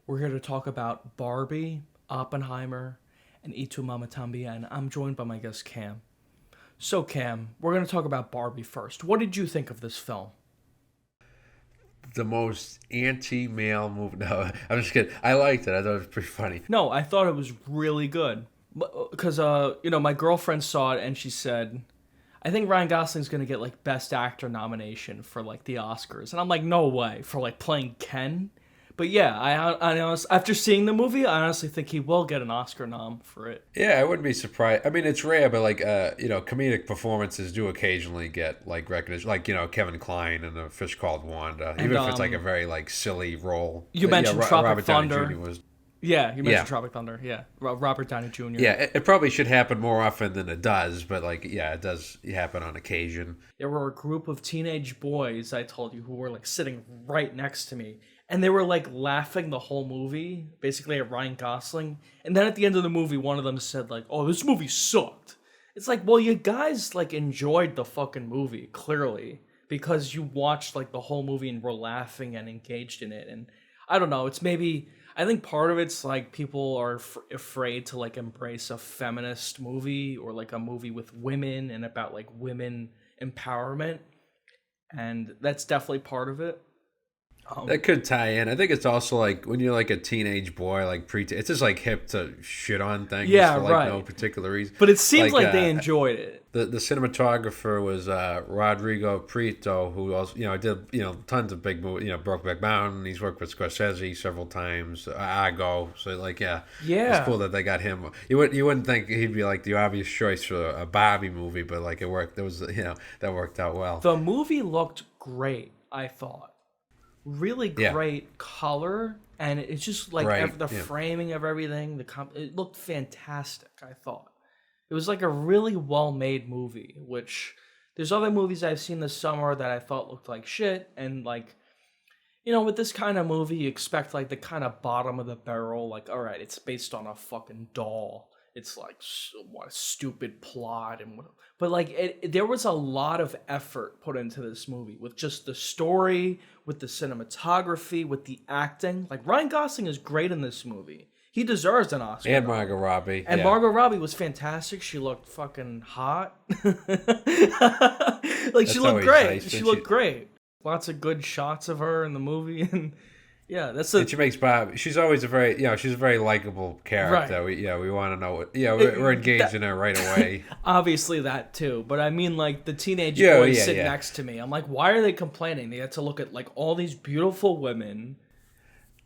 We're here to talk about Barbie, Oppenheimer, and mamá también. I'm joined by my guest Cam. So Cam, we're going to talk about Barbie first. What did you think of this film? The most anti-male movie. No, I'm just kidding. I liked it. I thought it was pretty funny. No, I thought it was really good. Because, my girlfriend saw it and she said, I think Ryan Gosling's going to get, like, Best Actor nomination for, like, the Oscars. And I'm like, no way, for, like, playing Ken? But yeah, I honestly, after seeing the movie, I honestly think he will get an Oscar nom for it. Yeah, I wouldn't be surprised. I mean, it's rare, but comedic performances do occasionally get like recognition, like Kevin Kline in A Fish Called Wanda, And, even if it's like a very like silly role. You mentioned Tropic Robert Downey Thunder. Jr. was. Yeah, you mentioned Yeah, Tropic Thunder. Yeah, Robert Downey Jr. yeah. It probably should happen more often than it does, but like, yeah, it does happen on occasion. There were a group of teenage boys, I told you, who were like sitting right next to me. And they were like laughing the whole movie, basically at Ryan Gosling. And then at the end of the movie, one of them said like, "Oh, this movie sucked." It's like, well, you guys like enjoyed the fucking movie, clearly. Because you watched like the whole movie and were laughing and engaged in it. And I don't know, it's maybe, I think part of it's like people are afraid to like embrace a feminist movie or like a movie with women and about like women empowerment. And that's definitely part of it. That could tie in. I think it's also like when you're like a teenage boy, like it's just like hip to shit on things Yeah, for like right. no particular reason. But it seems like they uh, enjoyed it. the cinematographer was Rodrigo Prieto, who also did tons of big movies. Brokeback Mountain. He's worked with Scorsese several times. Argo. So like Yeah. it's cool that they got him. You wouldn't think he'd be like the obvious choice for a Barbie movie, but like it worked. It was that worked out well. The movie looked great, I thought. Really Yeah. great color, and it's just like Right. the Yeah. framing of everything. It looked fantastic, I thought. It was like a really well-made movie, which there's other movies I've seen this summer that I thought looked like shit, and like, with this kind of movie, you expect like the kind of bottom of the barrel, like, all right, it's based on a fucking doll. It's like what a stupid plot and what, but like there was a lot of effort put into this movie with just the story, with the cinematography, with the acting. Like Ryan Gosling is great in this movie. He deserves an Oscar. And Margot Robbie. And Yeah. Margot Robbie was fantastic. She looked fucking hot. Like That's she looked always great. nice, She and looked great. Lots of good shots of her in the movie, and yeah, that's And she makes Bob. She's always she's a very likable character. Right. We want to know what. Yeah, we're engaged in her right away. obviously that too. But I mean, like the teenage Yeah, boys yeah, sitting yeah. next to me. I'm like, why are they complaining? They had to look at like all these beautiful women.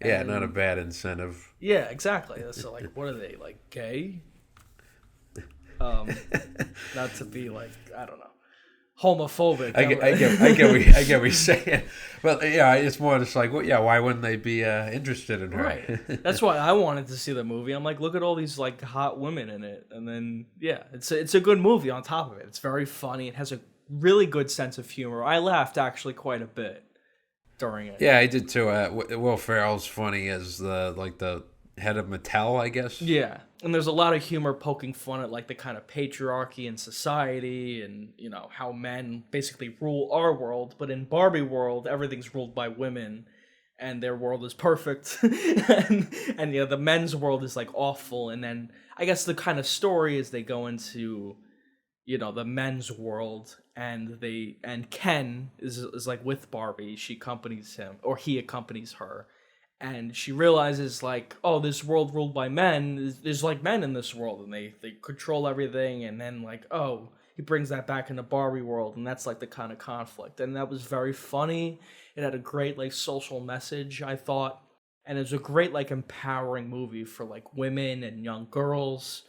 Yeah, not a bad incentive. Yeah, exactly. So like, what are they like, gay? Not to be like, I don't know, homophobic. I get what you're saying, but yeah, it's more just like, well, yeah, why wouldn't they be interested in her? Right. That's why I wanted to see the movie. I'm like, look at all these like hot women in it, and then yeah, it's a good movie. On top of it, it's very funny. It has a really good sense of humor. I laughed actually quite a bit during it. Yeah, I did too. Will Ferrell's funny as the head of Mattel, I guess. Yeah, and there's a lot of humor poking fun at like the kind of patriarchy in society, and how men basically rule our world, but in Barbie world, everything's ruled by women, and their world is perfect, and the men's world is like awful. And then I guess the kind of story is they go into the men's world, and Ken is like with Barbie. She accompanies him, or he accompanies her. And she realizes, like, oh, this world ruled by men, there's, like, men in this world, and they control everything, and then, like, oh, he brings that back into Barbie world, and that's, like, the kind of conflict. And that was very funny. It had a great, like, social message, I thought. And it was a great, like, empowering movie for, like, women and young girls.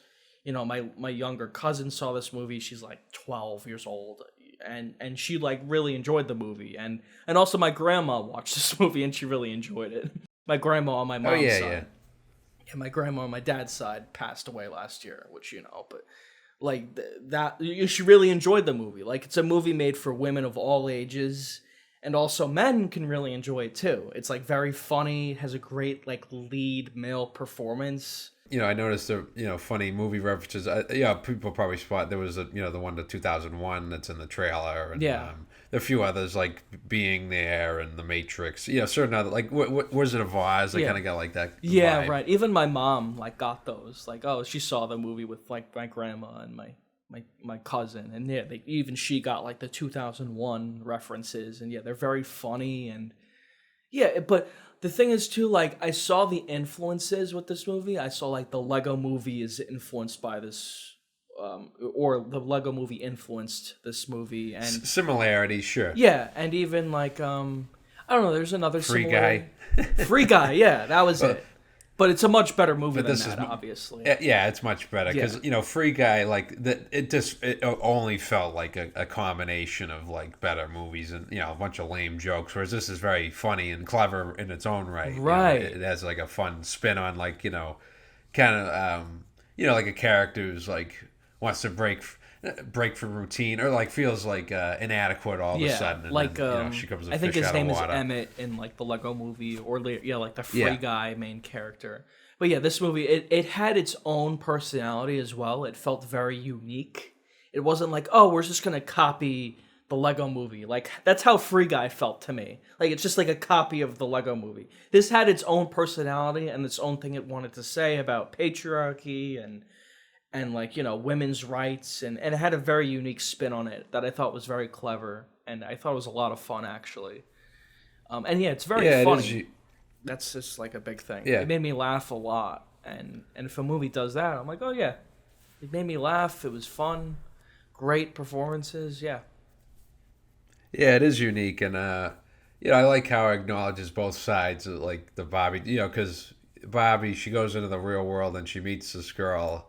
My younger cousin saw this movie. She's, like, 12 years old. And she, like, really enjoyed the movie. And also my grandma watched this movie, and she really enjoyed it. My grandma on my mom's yeah, side. yeah. Yeah, my grandma on my dad's side passed away last year, which, but like she really enjoyed the movie. Like, it's a movie made for women of all ages, and also men can really enjoy it too. It's like very funny, has a great like lead male performance. I noticed the funny movie references. People probably spot there was the one to 2001 that's in the trailer, and Yeah. a few others like Being There and The Matrix. You know, certain other like Wizard of Oz. They kind of got like that. Yeah, vibe. right. Even my mom like got those. Like, oh, she saw the movie with like my grandma and my cousin, and yeah, even she got like the 2001 references, and yeah, they're very funny, and yeah, but the thing is too, like, I saw the influences with this movie. I saw like the Lego Movie is influenced by this, or the Lego Movie influenced this movie, and similarities, sure. Yeah, and even like I don't know. There's another Free Guy. Free Guy, yeah, that was it. But it's a much better movie than that, obviously. Yeah, it's much better because you know, Free Guy, like that. It only felt like a combination of like better movies and, you know, a bunch of lame jokes. Whereas this is very funny and clever in its own right. Right. You know, it has like a fun spin on, like, you know, kind of you know, like a character who's like wants to break from routine, or like feels like inadequate all of a sudden. And like then, you know, she comes I think his name is Emmett in like the Lego Movie, or like the Free Guy main character. But yeah, this movie, it had its own personality as well. It felt very unique. It wasn't like, oh, we're just gonna copy the Lego Movie. Like, that's how Free Guy felt to me. Like, it's just like a copy of the Lego Movie. This had its own personality and its own thing it wanted to say about patriarchy and like, you know, women's rights, and it had a very unique spin on it that I thought was very clever, and I thought it was a lot of fun, actually. And yeah, it's very funny. That's just like a big thing. Yeah. It made me laugh a lot, and if a movie does that, I'm like, oh yeah, it made me laugh. It was fun, great performances. Yeah. Yeah, it is unique, and you know, I like how it acknowledges both sides of like the Bobby. You know, because Bobby, she goes into the real world and she meets this girl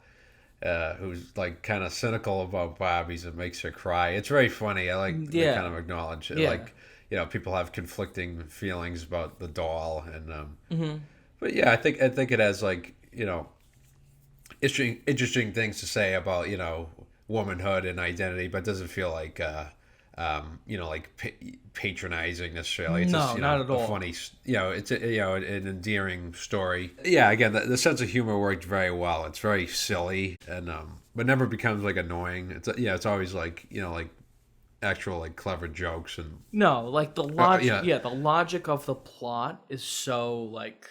who's like kind of cynical about Bobby's, and makes her cry. It's very funny. I like they kind of acknowledge it. Yeah. Like, you know, people have conflicting feelings about the doll, and but yeah, I think it has, like, you know, interesting things to say about, you know, womanhood and identity, but doesn't feel like you know, like patronizing necessarily. It's just, you know, not at all. Funny, you know, it's a, you know, an endearing story. Yeah, again, the sense of humor worked very well. It's very silly, and but never becomes like annoying. It's it's always like, you know, like actual like clever jokes, and like the logic. The logic of the plot is so like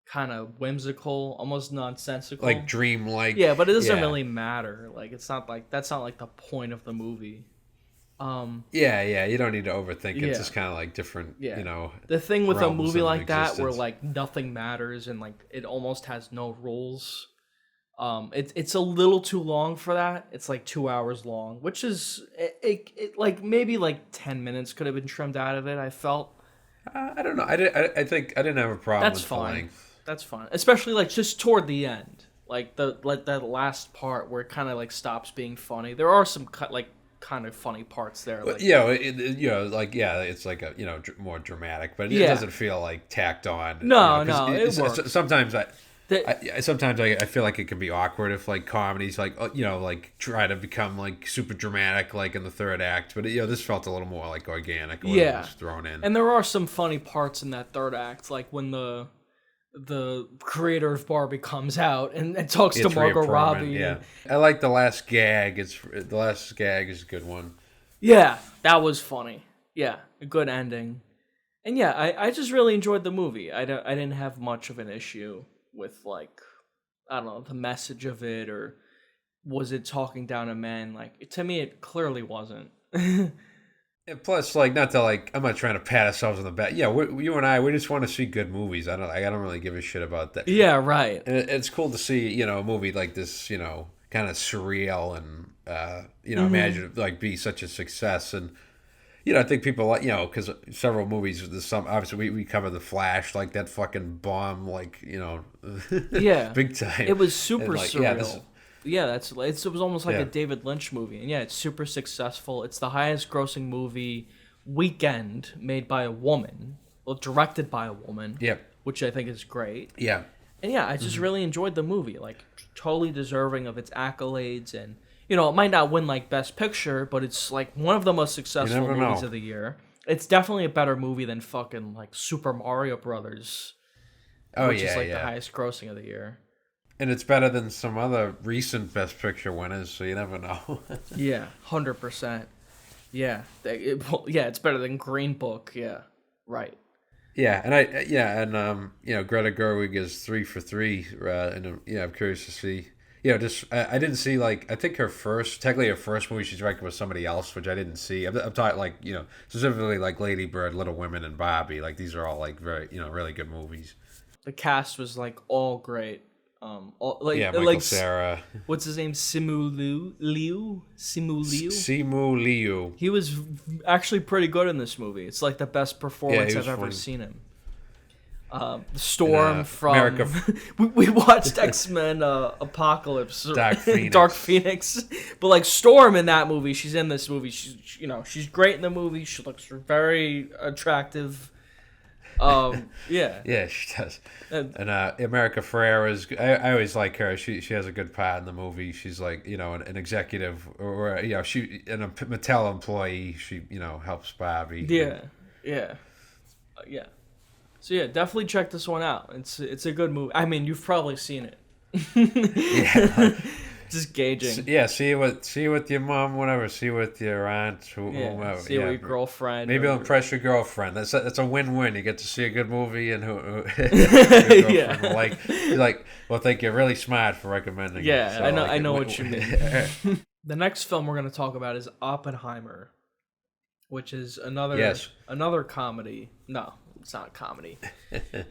kind of whimsical, almost nonsensical, like dreamlike. Yeah, but it doesn't really matter. Like, it's not like that's not like the point of the movie. You don't need to overthink it. It's just kind of like different, you know. The thing with a movie like that, where like nothing matters and like it almost has no rules, it's a little too long for that. It's like 2 hours long, which is it like maybe like 10 minutes could have been trimmed out of it, I felt. I don't know. I think I didn't have a problem with the length. That's fine, especially like just toward the end, like that last part where it kind of like stops being funny. There are some kind of funny parts there. Like, you know, it's like a, you know, more dramatic, but it doesn't feel like tacked on. No, you know, it works. Sometimes I feel like it can be awkward if like comedies like, you know, like try to become like super dramatic like in the third act, but, you know, this felt a little more like organic when it was thrown in. And there are some funny parts in that third act, like when the creator of Barbie comes out and talks to Margot Robbie. Yeah, I like the last gag. The last gag is a good one. Yeah, that was funny. Yeah, a good ending. And yeah, I just really enjoyed the movie. I didn't have much of an issue with, like, I don't know, the message of it, or was it talking down to men? Like, to me, it clearly wasn't. And plus, like, not to like, I'm not trying to pat ourselves on the back. Yeah, you and I, we just want to see good movies. I don't really give a shit about that. Yeah, right. And it's cool to see, you know, a movie like this, you know, kind of surreal and you know, imagine like be such a success. And, you know, I think people like, you know, because several movies, there's some, obviously we cover The Flash, like that fucking bomb, like, you know, big time. It was super like, surreal. It was almost like a David Lynch movie. And yeah, it's super successful. It's the highest grossing movie weekend made by a woman, well, directed by a woman. Yep. Which I think is great. Yeah. And yeah, I just really enjoyed the movie. Like, totally deserving of its accolades. And, you know, it might not win like Best Picture, but it's like one of the most successful movies of the year. It's definitely a better movie than fucking like Super Mario Brothers. Which is like the highest grossing of the year. And it's better than some other recent Best Picture winners, so you never know. Yeah, 100%. Yeah, yeah, it's better than Green Book. Yeah, right. Yeah, Greta Gerwig is 3 for 3, and I'm curious to see. Just I didn't see I think technically her first movie she's directed with somebody else, which I didn't see. I'm talking specifically like Lady Bird, Little Women, and Barbie. Like these are all like very really good movies. The cast was like all great. Michael Cera. What's his name? Simu Liu. Simu Liu. He was actually pretty good in this movie. It's like the best performance I've ever seen him. Storm from America. we watched X-Men Apocalypse, Dark Phoenix, but like Storm in that movie, she's in this movie. She's great in the movie. She looks very attractive. Yeah, she does. And America Ferrera is. I always like her. She has a good part in the movie. She's like an executive, or she a Mattel employee. She helps Barbie. Yeah. So yeah, definitely check this one out. It's a good movie. I mean, you've probably seen it. Yeah. Just gauging. See it with your mom, whatever. See it with your aunt, whomever. See it with your girlfriend. Maybe it'll impress your girlfriend. That's a win-win. You get to see a good movie, and your girlfriend will like. Well, thank you. You're really smart for recommending. Yeah, it. So, I know what you mean. The next film we're going to talk about is Oppenheimer, which is another comedy. No, it's not a comedy.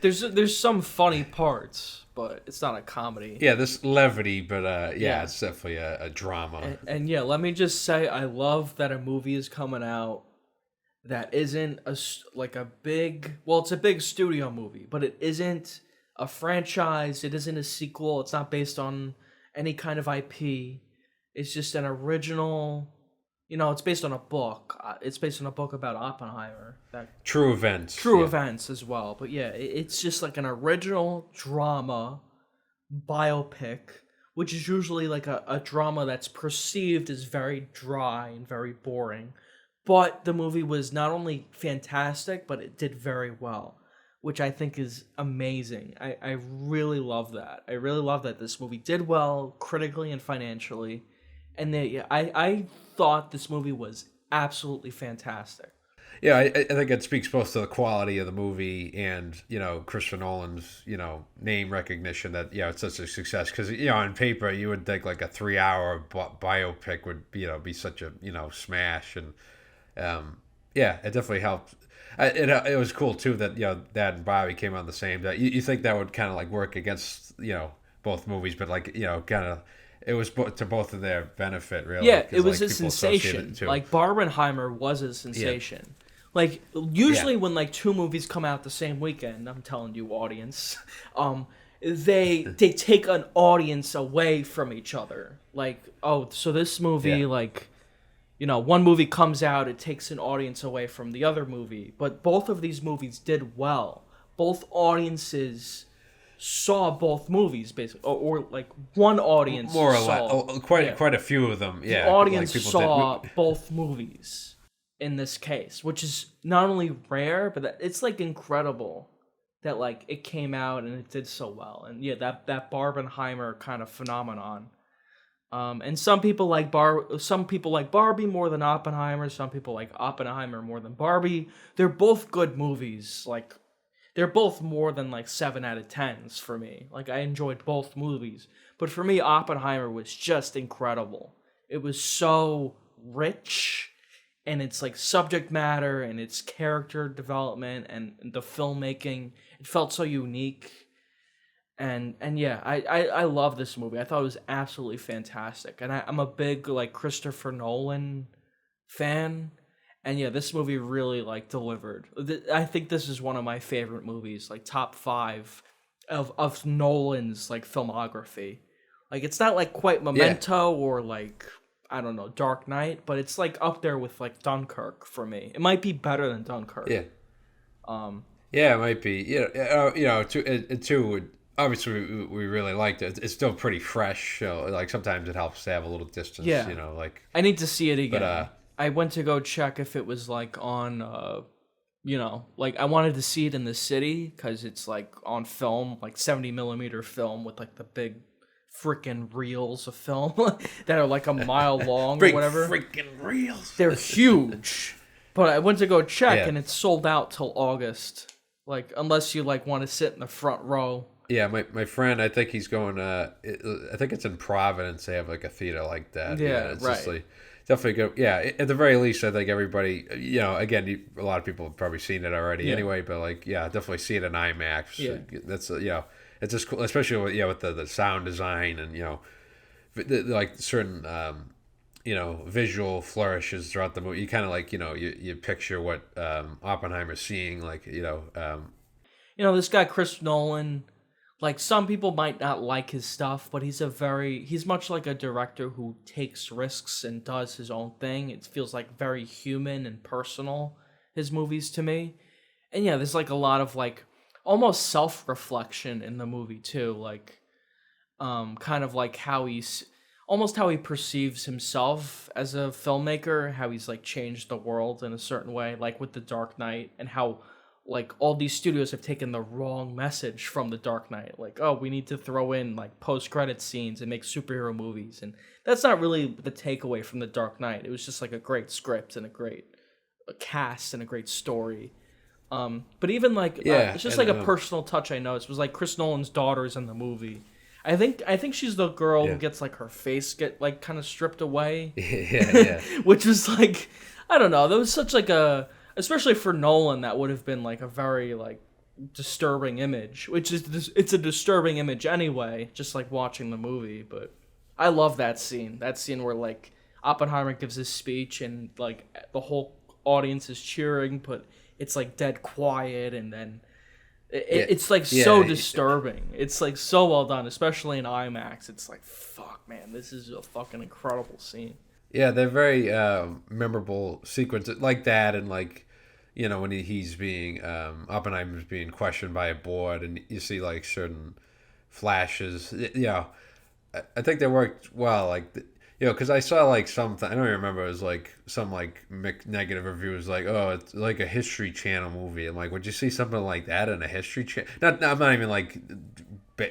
There's some funny parts, but it's not a comedy. Yeah, there's levity, but it's definitely a drama. And let me just say, I love that a movie is coming out that isn't it's a big studio movie, but it isn't a franchise. It isn't a sequel. It's not based on any kind of IP. It's just an original. It's based on a book. It's based on a book about Oppenheimer. True events. True events as well. But yeah, it's just like an original drama biopic, which is usually like a drama that's perceived as very dry and very boring. But the movie was not only fantastic, but it did very well, which I think is amazing. I really love that. I really love that this movie did well critically and financially. And I thought this movie was absolutely fantastic. Yeah, I think it speaks both to the quality of the movie and Christopher Nolan's name recognition that it's such a success. Because on paper you would think like a 3-hour biopic would be such a smash, and it definitely helped. It was cool too that that and Bobby came on the same day. You think that would kind of like work against both movies, but kind of. It was to both of their benefit, really. Yeah, it was a sensation. Like Barbenheimer was a sensation. Yeah. Like usually when like two movies come out the same weekend, I'm telling you, audience, they take an audience away from each other. Like, so this movie, one movie comes out, it takes an audience away from the other movie. But both of these movies did well. Both audiences saw both movies, basically, or like one audience more or less, quite a few of them. Yeah, the audience saw both movies in this case, which is not only rare, but it's like incredible that like it came out and it did so well. And that Barbenheimer kind of phenomenon. And some people like Barbie more than Oppenheimer. Some people like Oppenheimer more than Barbie. They're both good movies. Like, they're both more than like 7 out of 10s for me. Like, I enjoyed both movies. But for me, Oppenheimer was just incredible. It was so rich, and its like subject matter and its character development and the filmmaking. It felt so unique. And I love this movie. I thought it was absolutely fantastic. And I'm a big like Christopher Nolan fan. And this movie really like delivered. I think this is one of my favorite movies, like top 5 of Nolan's like filmography. Like, it's not like quite Memento or like, I don't know, Dark Knight, but it's like up there with like Dunkirk for me. It might be better than Dunkirk. Yeah. It might be. Too. Obviously, we really liked it. It's still pretty fresh. So like sometimes it helps to have a little distance. Yeah. I need to see it again. But I went to go check if it was like on, like I wanted to see it in the city because it's like on film, like 70 millimeter film with like the big freaking reels of film that are like a mile long or Big whatever. freaking reels. They're huge. But I went to go check Yeah. and it's sold out till August. Like, unless you like want to sit in the front row. Yeah, my friend, I think he's going. I think it's in Providence. They have like a theater like that. Yeah, it's right. just like definitely go. Yeah, at the very least, I think everybody. Again, a lot of people have probably seen it already anyway. But like, yeah, definitely see it in IMAX. Yeah. That's it's just cool, especially with the sound design and like certain visual flourishes throughout the movie. You kind of like you picture what Oppenheimer's seeing, like This guy Chris Nolan, like some people might not like his stuff, but he's much like a director who takes risks and does his own thing. It feels like very human and personal, his movies to me. And yeah, there's like a lot of like almost self-reflection in the movie too, like kind of like how he perceives himself as a filmmaker, how he's like changed the world in a certain way, like with The Dark Knight, and how like all these studios have taken the wrong message from The Dark Knight. Like, oh, we need to throw in like post-credit scenes and make superhero movies. And that's not really the takeaway from The Dark Knight. It was just like a great script and a great cast and a great story. But even like, it's just like a personal touch I noticed. It was like Chris Nolan's daughter's in the movie. I think she's the girl who gets like her face get like kind of stripped away. yeah. Which was like, I don't know. That was such like especially for Nolan, that would have been like a very like disturbing image. It's a disturbing image anyway, just like watching the movie. But I love that scene. That scene where like Oppenheimer gives his speech and like the whole audience is cheering, but it's like dead quiet, and then it's like so disturbing. It's like so well done, especially in IMAX. It's like, fuck, man, this is a fucking incredible scene. Yeah, they're very memorable sequences like that, and like when he's being Oppenheimer's being questioned by a board, and you see like certain flashes. I think they worked well. Like because I saw like something, I don't even remember. It was like some like negative reviews, like, oh, it's like a History Channel movie. I'm like, would you see something like that in a History Channel? I'm not even like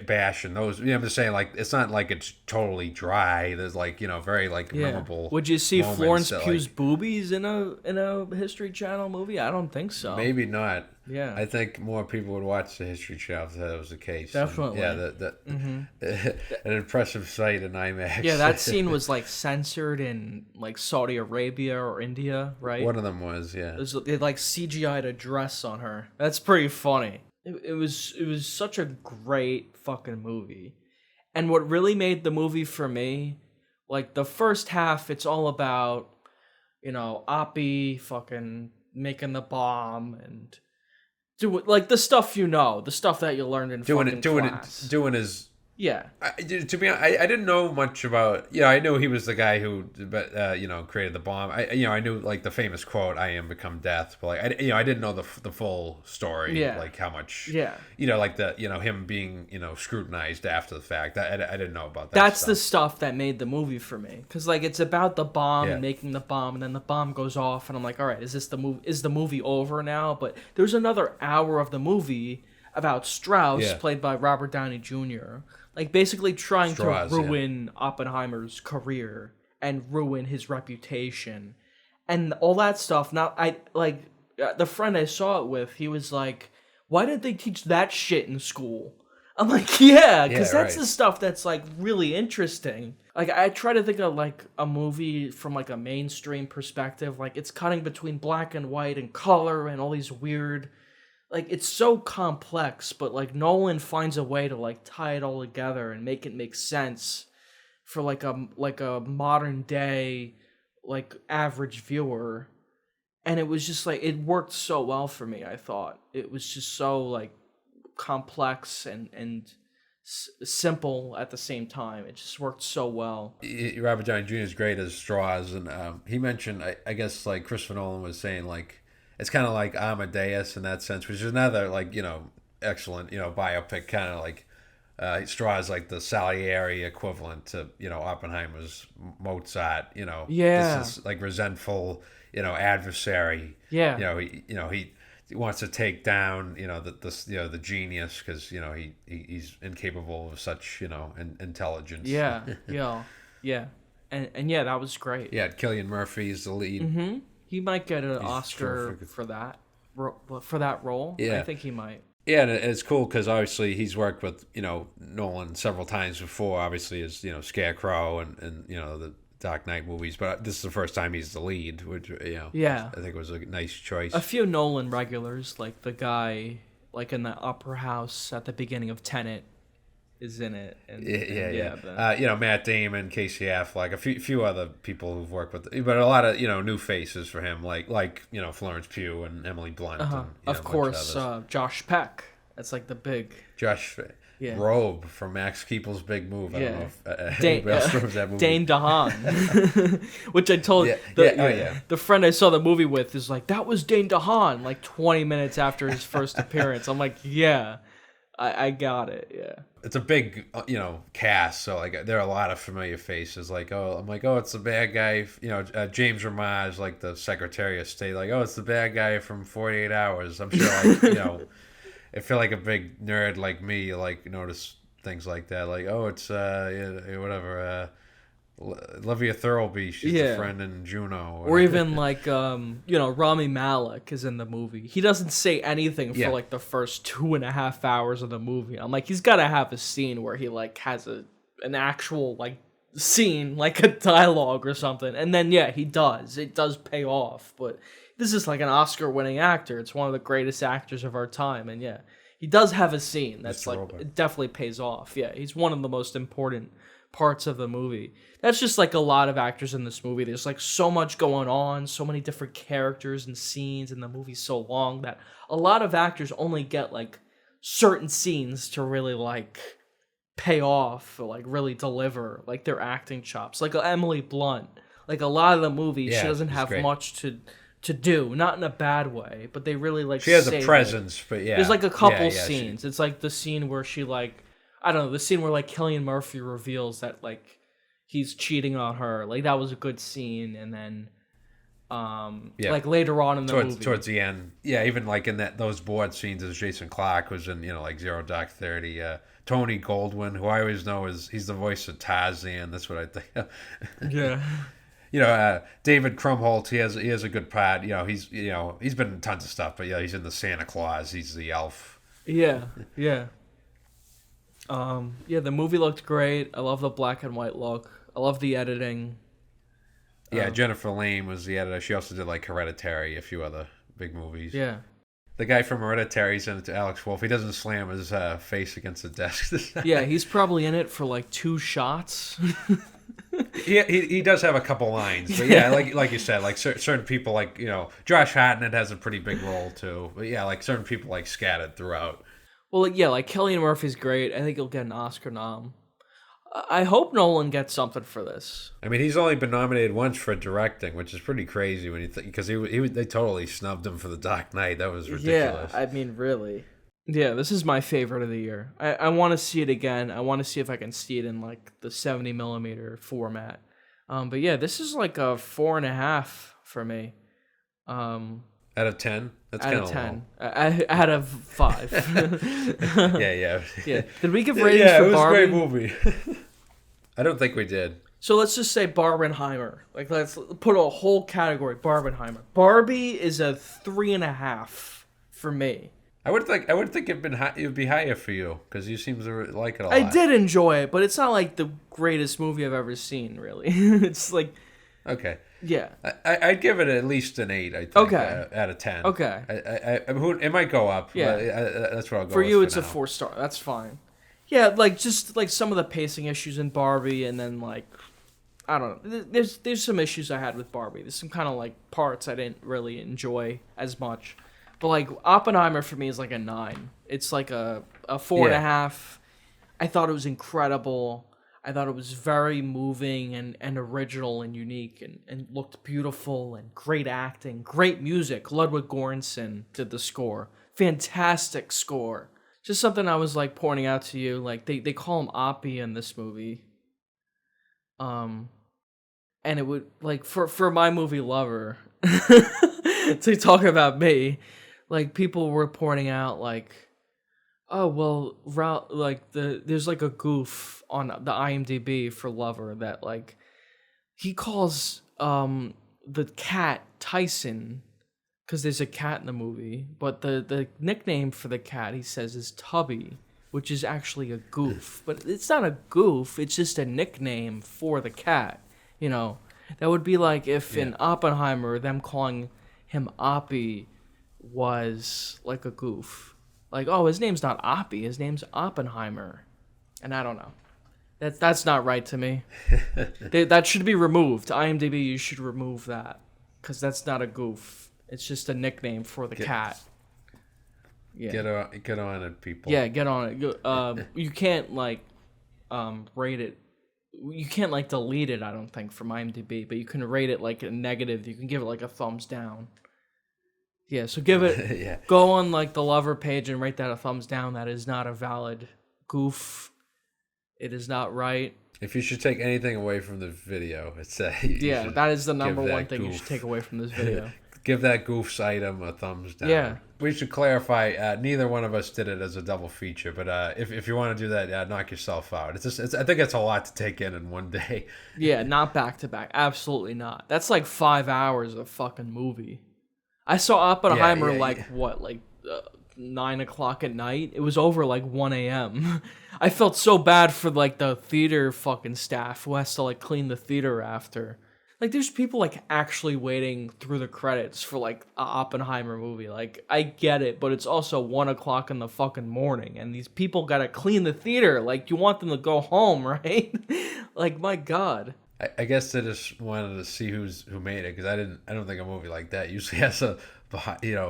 bashing those. I'm just saying like it's not like it's totally dry. There's like very like memorable. Would you see Florence that, Pugh's like, boobies in a History Channel movie? I don't think so. Maybe not. Yeah, I think more people would watch the History Channel if that was the case. Definitely. And, an impressive sight in IMAX. Yeah, that scene was like censored in like Saudi Arabia or India, right? One of them was, yeah. They like CGI'd a dress on her. That's pretty funny. It was such a great fucking movie. And what really made the movie for me, like the first half, it's all about, Oppie fucking making the bomb and doing like the stuff the stuff that you learned in fucking class. Doing his. Yeah. To be honest, I didn't know much about. I knew he was the guy who, created the bomb. I knew like the famous quote, "I am become death," but like I didn't know the full story. Yeah. Like how much. Yeah. Like the him being scrutinized after the fact. I didn't know about that. That's the stuff that made the movie for me, because like it's about the bomb and making the bomb, and then the bomb goes off, and I'm like, all right, is the movie over now? But there's another hour of the movie about Strauss, played by Robert Downey Jr., like basically trying to ruin Oppenheimer's career and ruin his reputation and all that stuff. Now, the friend I saw it with, he was like, why didn't they teach that shit in school? I'm like, yeah, because that's the stuff that's like really interesting. Like I try to think of like a movie from like a mainstream perspective, like it's cutting between black and white and color and all these weird, like it's so complex, but like Nolan finds a way to like tie it all together and make it make sense for like a modern day like average viewer. And it was just like it worked so well for me. I thought it was just so like complex and simple at the same time. It just worked so well. Robert Downey Jr. is great as Strauss, and he mentioned I guess like Christopher Nolan was saying like it's kind of like Amadeus in that sense, which is another like excellent biopic, kind of like Strauss like the Salieri equivalent to Oppenheimer's Mozart. This is like resentful adversary. Yeah. He wants to take down, the genius because he's incapable of such intelligence. Yeah, yeah, yeah, and yeah, that was great. Yeah, Cillian Murphy is the lead. He might get an He's Oscar terrific. for that role. Yeah. I think he might. Yeah, and it's cool because obviously he's worked with Nolan several times before. Obviously, as Scarecrow and the Dark Knight movies, but this is the first time he's the lead, which Yeah. I think was a nice choice. A few Nolan regulars, like the guy like in the opera house at the beginning of Tenet, is in it. And yeah. Matt Damon, Casey Affleck, a few other people who've worked with, but a lot of new faces for him, like Florence Pugh and Emily Blunt. And, of course, Josh Peck. That's like the big Josh Robe from Max Keeple's Big Move. I don't know if anybody else knows that movie. Dane DeHaan, which I told the friend I saw the movie with is like, that was Dane DeHaan, like 20 minutes after his first appearance. I'm like, yeah, I got it. Yeah. It's a big, cast. So like, there are a lot of familiar faces. Like, it's the bad guy. James Ramage, like the Secretary of State. Like, it's the bad guy from 48 Hours. I'm sure, like, I feel like a big nerd like me, like, notice things like that. Like, it's whatever. Olivia Thirlby, she's the friend in Juno. Or even like, Rami Malek is in the movie. He doesn't say anything for like the first 2.5 hours of the movie. I'm like, he's got to have a scene where he like has an actual like scene, like a dialogue or something. And then, he does. It does pay off. But this is like an Oscar-winning actor. It's one of the greatest actors of our time. And he does have a scene that's it definitely pays off. Yeah, he's one of the most important parts of the movie. That's just like a lot of actors in this movie. There's like so much going on, so many different characters and scenes, and the movie's so long that a lot of actors only get like certain scenes to really like pay off or like really deliver like their acting chops. Like Emily Blunt, like a lot of the movie, she doesn't have much to do, not in a bad way, but they really like she has a presence. But there's like a couple scenes. It's like the scene where she like, I don't know, the scene where like Cillian Murphy reveals that like he's cheating on her. Like that was a good scene. And then like later on in the movie, towards the end, even like in those board scenes, as Jason Clarke was in like Zero Dark 30. Tony Goldwyn, who I always know he's the voice of Tarzan. That's what I think. David Krumholtz, he has a good part. He's been in tons of stuff, but he's in the Santa Claus. He's the elf. Yeah. The movie looked great. I love the black and white look. I love the editing. Yeah, Jennifer Lane was the editor. She also did like Hereditary, a few other big movies. Yeah. The guy from Hereditary's in it to Alex Wolff. He doesn't slam his face against the desk. Yeah, he's probably in it for like 2 shots. He does have a couple lines, but like you said, like certain people, like Josh Hartnett has a pretty big role too. But like certain people like scattered throughout. Well, like Cillian Murphy's great. I think he'll get an Oscar nom. I hope Nolan gets something for this. I mean, he's only been nominated once for directing, which is pretty crazy when you think, because they totally snubbed him for The Dark Knight. That was ridiculous. Yeah, I mean, really. Yeah, this is my favorite of the year. I want to see it again. I want to see if I can see it in like the 70mm format. But this is like a 4.5 for me. Out of 10? That's kind of 10. Out of 5. Yeah. Did we give ratings for Barbie? It was a great movie. I don't think we did. So let's just say Barbenheimer. Like, let's put a whole category. Barbenheimer. Barbie is a 3.5 for me. I would think it would be higher for you because you seem to like it a lot. I did enjoy it, but it's not like the greatest movie I've ever seen. Really, it's like okay. Yeah, I'd give it at least an 8. I think. Okay. Out of 10. Okay. It might go up. Yeah. But that's what I'll go. For you, it's now. a 4-star. That's fine. Yeah, like just like some of the pacing issues in Barbie, and then like I don't know. There's some issues I had with Barbie. There's some kind of like parts I didn't really enjoy as much. But like Oppenheimer for me is like a 9. It's like a 4.5. I thought it was incredible. I thought it was very moving and original and unique and looked beautiful and great acting, great music. Ludwig Göransson did the score. Fantastic score. Just something I was like pointing out to you. Like they call him Oppie in this movie. And it would like for my movie lover to talk about me. like people were pointing out like, oh well, there's like a goof on the IMDb for Lover that like he calls the cat Tyson because there's a cat in the movie, but the nickname for the cat he says is Tubby, which is actually a goof, but it's not a goof, it's just a nickname for the cat. You know, that would be like if in Oppenheimer them calling him Oppie was like a goof. Like, oh, his name's not Oppie, his name's Oppenheimer. And I don't know. That's not right to me. That should be removed. IMDb, you should remove that. Because that's not a goof. It's just a nickname for the cat. Yeah. Get on it, people. Yeah, get on it. You can't, like, rate it. You can't, like, delete it, I don't think, from IMDb. But you can rate it, like, a negative. You can give it, like, a thumbs down. Yeah, so give it... Go on, like, the Lover page and rate that a thumbs down. That is not a valid goof. It is not right. If you should take anything away from the video, it's that. That is the number one thing you should take away from this video. Give that goofs item a thumbs down. Yeah. We should clarify. Neither one of us did it as a double feature, but if you want to do that, knock yourself out. I think it's a lot to take in one day. Yeah, not back to back. Absolutely not. That's like 5 hours of fucking movie. I saw Oppenheimer 9 o'clock at night. It was over like 1 a.m. I felt so bad for like the theater fucking staff who has to like clean the theater after. Like there's people like actually waiting through the credits for like a Oppenheimer movie. Like I get it, but it's also 1 o'clock in the fucking morning and these people gotta clean the theater. Like you want them to go home, right? Like my God. I guess they just wanted to see who made it because I don't think a movie like that usually has a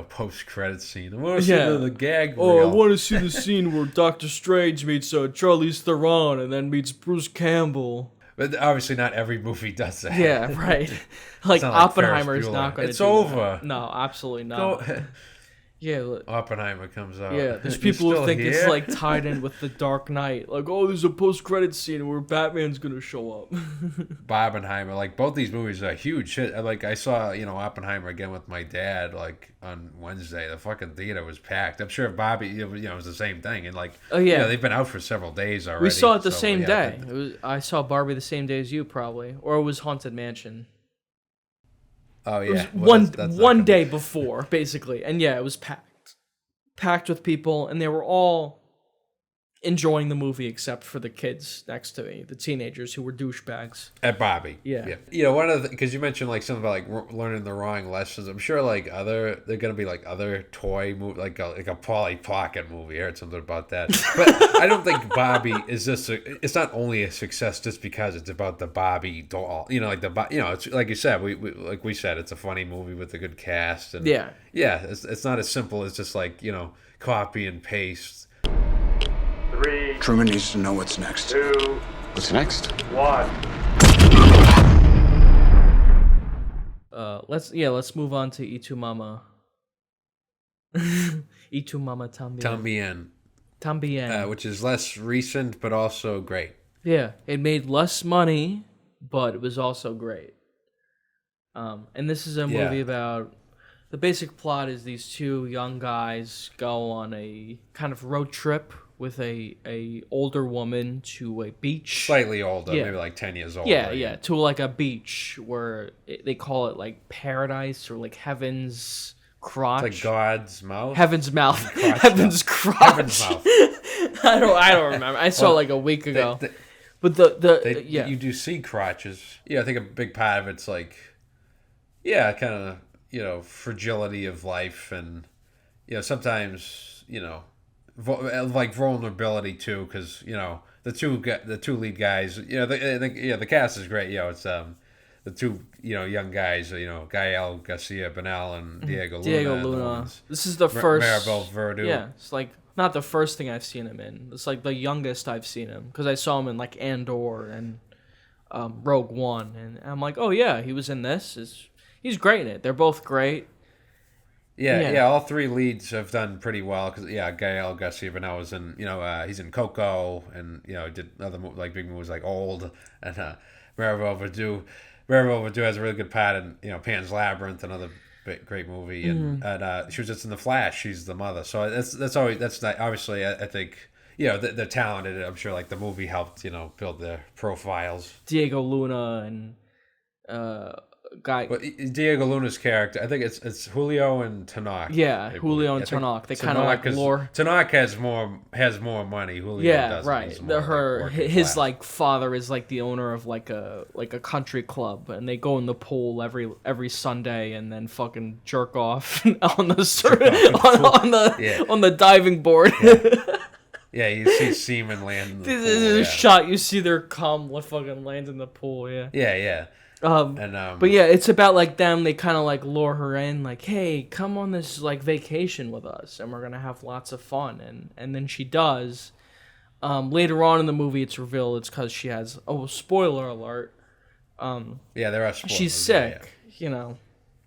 post credit scene. I want to see the gag reel. Oh, I want to see the scene where Doctor Strange meets Charlize Theron and then meets Bruce Campbell. But obviously, not every movie does that. Yeah, right. Like Oppenheimer is not going to. It's over. That. No, absolutely not. Yeah, Oppenheimer comes out. Yeah, there's people who think it's like tied in with The Dark Knight. Like, oh, there's a post-credit scene where Batman's gonna show up. Barbenheimer, like both these movies are huge shit. Like I saw, Oppenheimer again with my dad, like on Wednesday. The fucking theater was packed. I'm sure Bobby, it was the same thing. And like, they've been out for several days already. We saw it the same day. I saw Barbie the same day as you, probably, or it was Haunted Mansion. Oh yeah, it was one day before, basically, and it was packed with people, and they were all enjoying the movie except for the kids next to me, the teenagers who were douchebags. At Bobby, yeah. One of because you mentioned like something about like learning the wrong lessons. I'm sure like they're gonna be like other toy movie, like a Polly Pocket movie. I heard something about that, but I don't think Bobby is just it's not only a success just because it's about the Barbie doll. It's like you said, we said it's a funny movie with a good cast, and it's not as simple as just like copy and paste. 3. Truman needs to know what's next. 2. What's next? 1. Let's move on to Y Tu Mama. Y Tu Mama también. También. Which is less recent but also great. Yeah, it made less money, but it was also great. And this is a movie about. The basic plot is these two young guys go on a kind of road trip with a older woman to a beach. Slightly older, maybe like 10 years older. Yeah, to like a beach where they call it like paradise or like heaven's crotch. It's like God's mouth? Heaven's mouth. Heaven's crotch. Heaven's mouth. I don't remember. I saw like a week ago. You do see crotches. Yeah, I think a big part of it's like, kind of, fragility of life and, sometimes, like vulnerability too, because the two lead guys, the cast is great. It's the two young guys, Gael Garcia Bernal and Diego Luna. This is the first Maribel Verdú. Yeah, it's like not the first thing I've seen him in. It's like the youngest I've seen him because I saw him in like Andor and Rogue One, and I'm like, oh yeah, he was in this. He's great in it. They're both great. Yeah. All three leads have done pretty well because Gael Garcia Bernal was in he's in Coco and did other like big movies like Old and Maribel Verdú has a really good part in Pan's Labyrinth and other great movie, and she was just in The Flash. She's the mother, so that's not, obviously I think they're talented. I'm sure like the movie helped build their profiles. Diego Luna and guy. But Diego Luna's character, I think it's Julio and Tanoch. Yeah, Julio and Tanoch. They kind of like lore. Tanoch has more money. Julio doesn't. Right. His like father is like the owner of like a country club, and they go in the pool every Sunday and then fucking jerk off on the diving board. Yeah, you see semen land in the This pool. is a shot. You see their cum fucking land in the pool. Yeah. Yeah. But yeah, it's about like them. They kind of like lure her in, like, "Hey, come on this like vacation with us, and we're gonna have lots of fun." And then she does. Later on in the movie, it's revealed it's because she has. Oh, spoiler alert. Yeah, there are spoilers. She's sick. Yeah.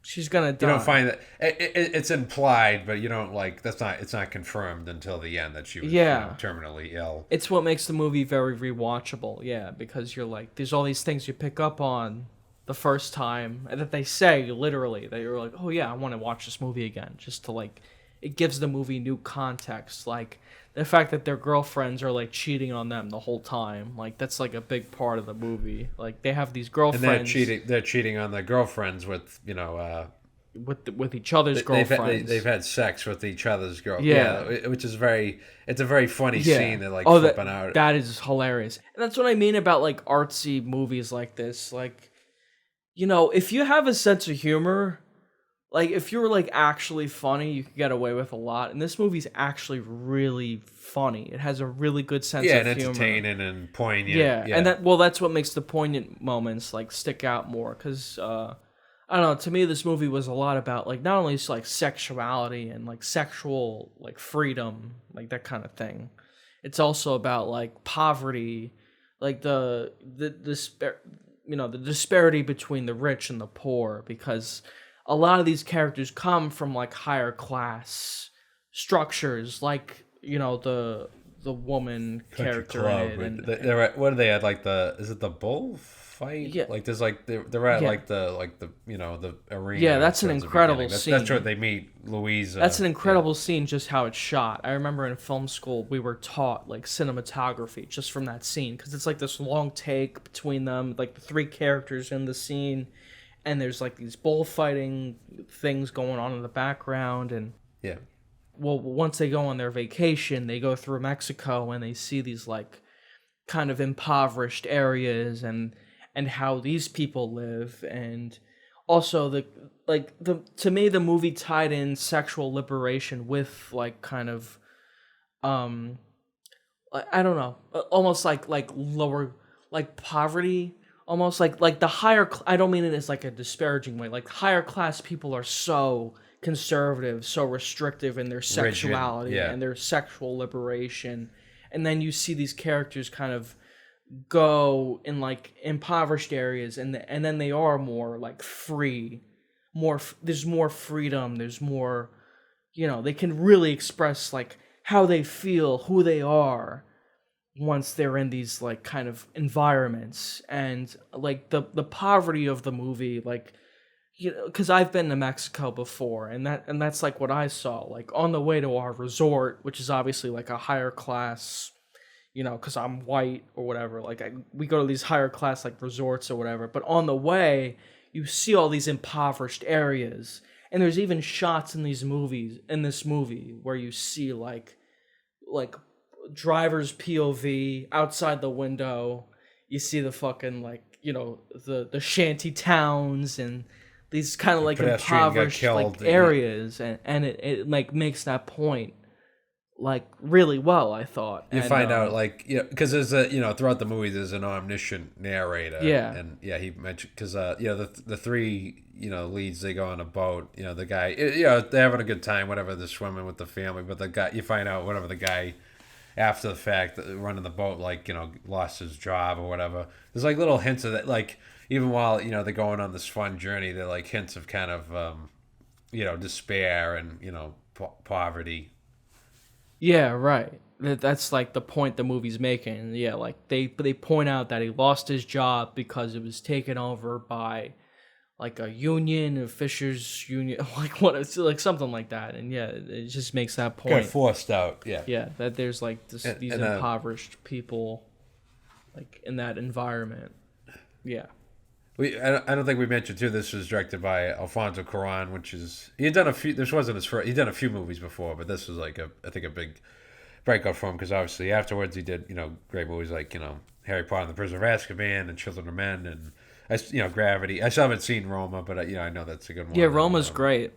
She's gonna die. You don't find that it's implied, but you don't like. It's not confirmed until the end that she was terminally ill. It's what makes the movie very rewatchable. Yeah, because you're like, there's all these things you pick up on the first time, and that they say literally that you're like, oh yeah, I want to watch this movie again, just to like, it gives the movie new context, like the fact that their girlfriends are like cheating on them the whole time, like that's like a big part of the movie. Like they have these girlfriends, and they're cheating on their girlfriends with with each other's girlfriends. They've had sex with each other's girlfriends. Yeah, which is it's a very funny scene. They're like flipping out. That is hilarious, and that's what I mean about like artsy movies like this, like. If you have a sense of humor, like if you're like actually funny, you can get away with a lot. And this movie's actually really funny. It has a really good sense of humor. Yeah, and entertaining and poignant. Yeah, and that's what makes the poignant moments like stick out more. Because I don't know, to me this movie was a lot about like not only like sexuality and like sexual like freedom, like that kind of thing. It's also about like poverty, like the disparity between the rich and the poor, because a lot of these characters come from like higher class structures, like the woman character club, in it, and they're at, what are they at, like is it the bullfight? Yeah, like there's like they're at like the the arena. Yeah, that's an incredible scene. That's where they meet Louisa. That's an incredible scene, just how it's shot. I remember in film school we were taught like cinematography just from that scene, because it's like this long take between them, like the three characters in the scene, and there's like these bullfighting things going on in the background. And well, once they go on their vacation, they go through Mexico and they see these like kind of impoverished areas and how these people live. And also to me the movie tied in sexual liberation with like kind of I don't know, almost like lower, like poverty, almost like the higher I don't mean it as like a disparaging way, like higher class people are so conservative, so restrictive in their sexuality and their sexual liberation, and then you see these characters kind of go in like impoverished areas, and then they are more like free, there's more freedom, there's more, they can really express like how they feel, who they are once they're in these like kind of environments. And like the poverty of the movie, like, because I've been to Mexico before, and that's like what I saw, like on the way to our resort, which is obviously like a higher class, because I'm white or whatever, like we go to these higher class like resorts or whatever, but on the way you see all these impoverished areas, and there's even shots in this movie where you see like driver's POV outside the window, you see the fucking like the shanty towns and these kind of like impoverished like areas, and it like makes that point like really well, I thought. You find out like because there's throughout the movie there's an omniscient narrator. And he mentioned because the three leads, they go on a boat. The guy they're having a good time, whatever, they're swimming with the family, but the guy, you find out whatever, the guy after the fact running the boat like lost his job or whatever. There's like little hints of that, like even while they're going on this fun journey, they're like hints of kind of despair and poverty. Yeah, right. That's like the point the movie's making. Yeah, like they point out that he lost his job because it was taken over by like a union, a Fisher's union, like what it's like something like that. And yeah, it just makes that Kind of point. forced out. Yeah. Yeah, that there's like these impoverished people, like in that environment. Yeah. I don't think we mentioned too. This was directed by Alfonso Cuarón, which is he had done a few. This wasn't his first. He'd done a few movies before, but this was like I think a big breakout for him because obviously afterwards he did great movies like Harry Potter and the Prisoner of Azkaban and Children of Men and Gravity. I still haven't seen Roma, but I know that's a good one. Yeah, Roma's great.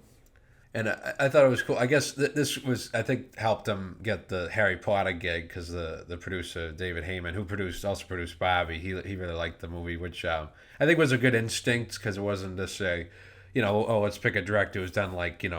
And I thought it was cool. I guess this was, I think, helped him get the Harry Potter gig because the producer, David Heyman, who also produced Barbie, he really liked the movie, which I think was a good instinct because it wasn't just let's pick a director who's done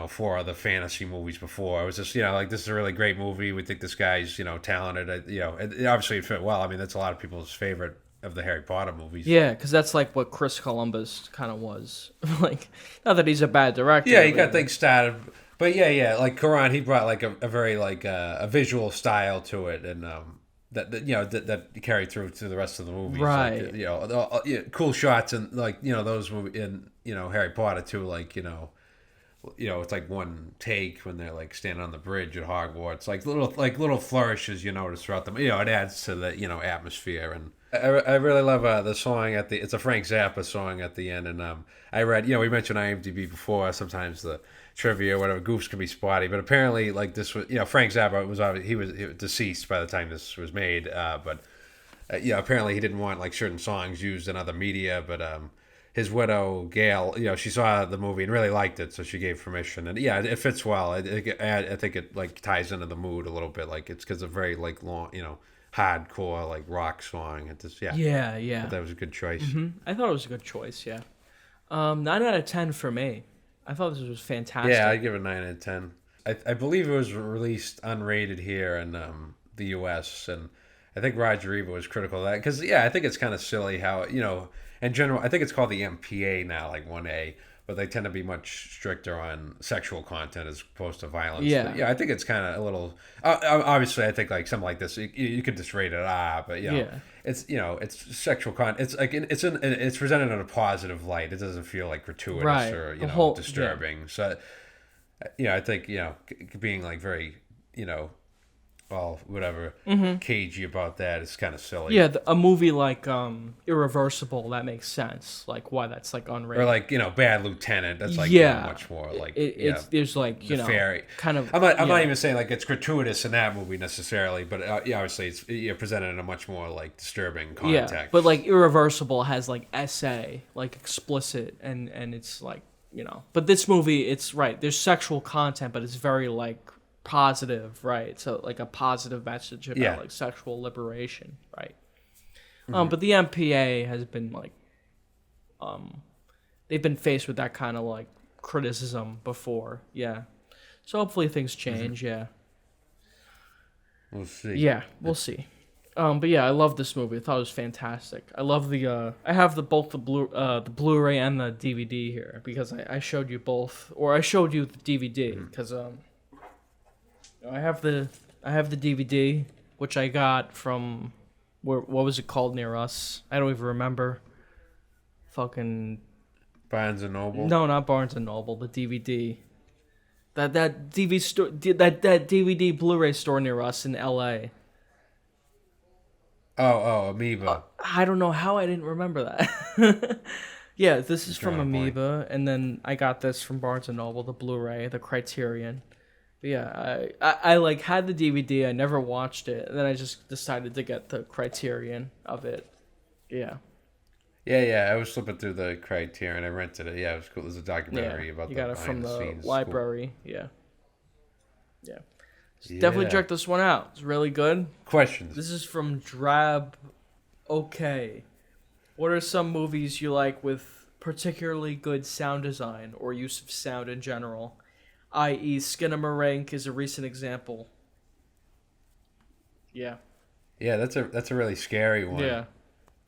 4 other fantasy movies before. It was just, this is a really great movie. We think this guy's, talented. Obviously it fit well. I mean, that's a lot of people's favorite of the Harry Potter movies. Yeah, because that's like what Chris Columbus kind of was. Like, not that he's a bad director. Yeah, he got things started. But yeah, like Cuarón, he brought like a very a visual style to it, and that carried through to the rest of the movies. Right. Like, cool shots and those movies in Harry Potter too. Like it's like one take when they're like standing on the bridge at Hogwarts. Like little flourishes you notice throughout them. It adds to the atmosphere. And I really love the song it's a Frank Zappa song at the end. And I read we mentioned IMDb before. Sometimes the trivia or whatever goofs can be spotty, but apparently like this was Frank Zappa was he was deceased by the time this was made. But apparently he didn't want like certain songs used in other media. But his widow Gail, she saw the movie and really liked it, so she gave permission. And yeah, it fits well. I think it like ties into the mood a little bit. Like it's because a very like long, hardcore like rock song. It just Yeah. That was a good choice. Mm-hmm. I thought it was a good choice. Yeah. 9 out of 10 for me. I thought this was fantastic. Yeah, I give it 9 out of 10. I believe it was released unrated here in the U.S. and I think Roger Ebert was critical of that because I think it's kind of silly how in general I think it's called the MPA now, like 1A, but they tend to be much stricter on sexual content as opposed to violence. Yeah, but I think it's kind of a little. Obviously, I think like something like this, you could just rate it R, but it's it's sexual content. It's like it's presented in a positive light. It doesn't feel like gratuitous or disturbing. So I think being like very whatever cagey about that is kind of silly. Yeah, a movie like Irreversible, that makes sense. Like why that's like unrated. Or like Bad Lieutenant. That's like much more like there's like fairy kind of. I'm not even saying like it's gratuitous in that movie necessarily, but obviously it's presented in a much more like disturbing context. Yeah, but like Irreversible has like essay, like explicit, and it's like But this movie, it's right. There's sexual content, but it's very like positive, right? So like a positive message about like sexual liberation, right? But the MPA has been like they've been faced with that kind of like criticism before. So hopefully things change. We'll see. We'll see. But I love this movie. I thought it was fantastic. I love the I have both the Blu-ray and the DVD here because I showed you both, or I showed you the DVD because I have the DVD, which I got from what was it called near us? I don't even remember. Fucking Barnes and Noble. No, not Barnes and Noble. The DVD. That DVD store, that DVD Blu-ray store near us in L.A. Oh, Amoeba. I don't know how I didn't remember that. This is from Amoeba, and then I got this from Barnes and Noble, the Blu-ray, the Criterion. But I like had the DVD. I never watched it, and then I just decided to get the Criterion of it. Yeah. I was flipping through the Criterion. I rented it. Yeah, it was cool. There's a documentary about. You got it from the scenes. library. Cool. Yeah. Definitely check this one out. It's really good. Questions. This is from Drab. Okay. What are some movies you like with particularly good sound design or use of sound in general? I.e., Skinamarink is a recent example. Yeah, that's a really scary one. Yeah.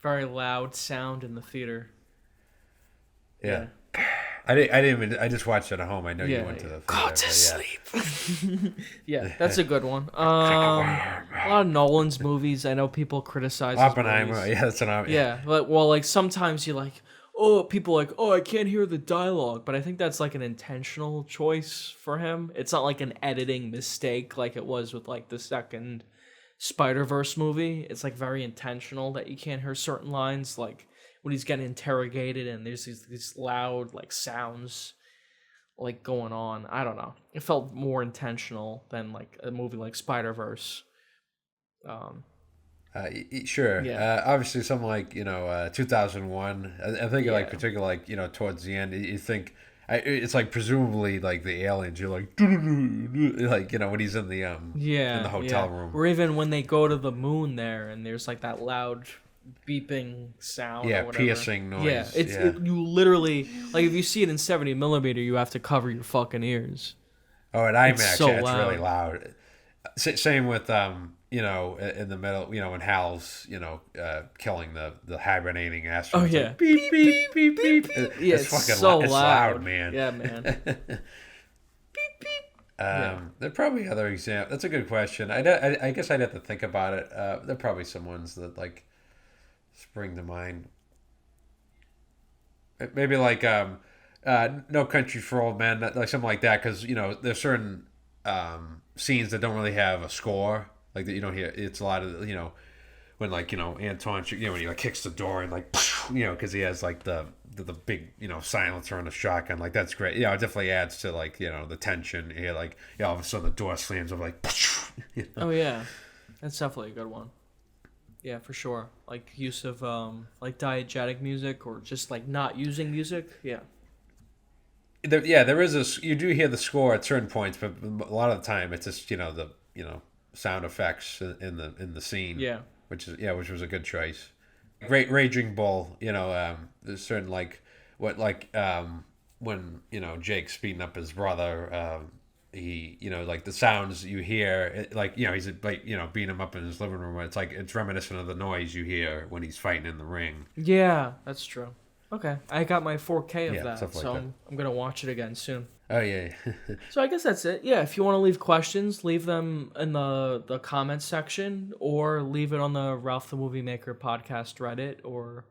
Very loud sound in the theater. Yeah. I didn't even. I just watched it at home. I know you went to the theater. Go to sleep. That's a good one. A lot of Nolan's movies. I know people criticize Barbenheimer. Yeah, that's an. Yeah, but like sometimes you're like, people like, oh, I can't hear the dialogue, but I think that's like an intentional choice for him. It's not like an editing mistake like it was with like the second Spider-Verse movie. It's like very intentional that you can't hear certain lines, like when he's getting interrogated and there's these loud like sounds like going on. I don't know. It felt more intentional than like a movie like Spider-Verse. Sure. Yeah. Obviously, something like 2001. I think like particularly like towards the end, you think it's like presumably like the aliens. You're like like when he's in the in the hotel room, or even when they go to the moon there and there's like that loud beeping sound. Yeah, or whatever. piercing noise. Yeah, you literally like if you see it in 70mm, you have to cover your fucking ears. Oh, at IMAX, It's so it's loud. really loud. Same with in the middle, when Hal's killing the hibernating astronaut. Oh yeah, beep beep beep beep. Yeah, it's fucking so it's loud, man. Yeah, man. There are probably other examples. That's a good question. I guess I'd have to think about it. There are probably some ones that like spring to mind. Maybe like No Country for Old Men, like something like that, because there's certain scenes that don't really have a score, like that you don't hear. It's a lot of when like Anton, when he like kicks the door and like because he has like the big silencer on the shotgun, like that's great. It definitely adds to like the tension. You hear like all of a sudden the door slams. I'm like, Oh yeah, that's definitely a good one. Yeah, for sure. Like use of like diegetic music or just like not using music. Yeah. There is you do hear the score at certain points, but a lot of the time it's just the sound effects in the scene. Yeah. Which was a good choice. Great Raging Bull. There's certain like when Jake's beating up his brother. He like the sounds you hear, like he's like beating him up in his living room. It's reminiscent of the noise you hear when he's fighting in the ring. Yeah, that's true. Okay, I got my 4K of that, stuff like so that. I'm gonna watch it again soon. Oh yeah. So I guess that's it. Yeah, if you want to leave questions, leave them in the comments section, or leave it on the Ralph the Movie Maker podcast Reddit, or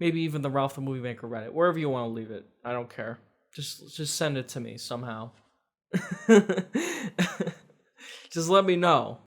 maybe even the Ralph the Movie Maker Reddit, wherever you want to leave it. I don't care. Just send it to me somehow. Just let me know.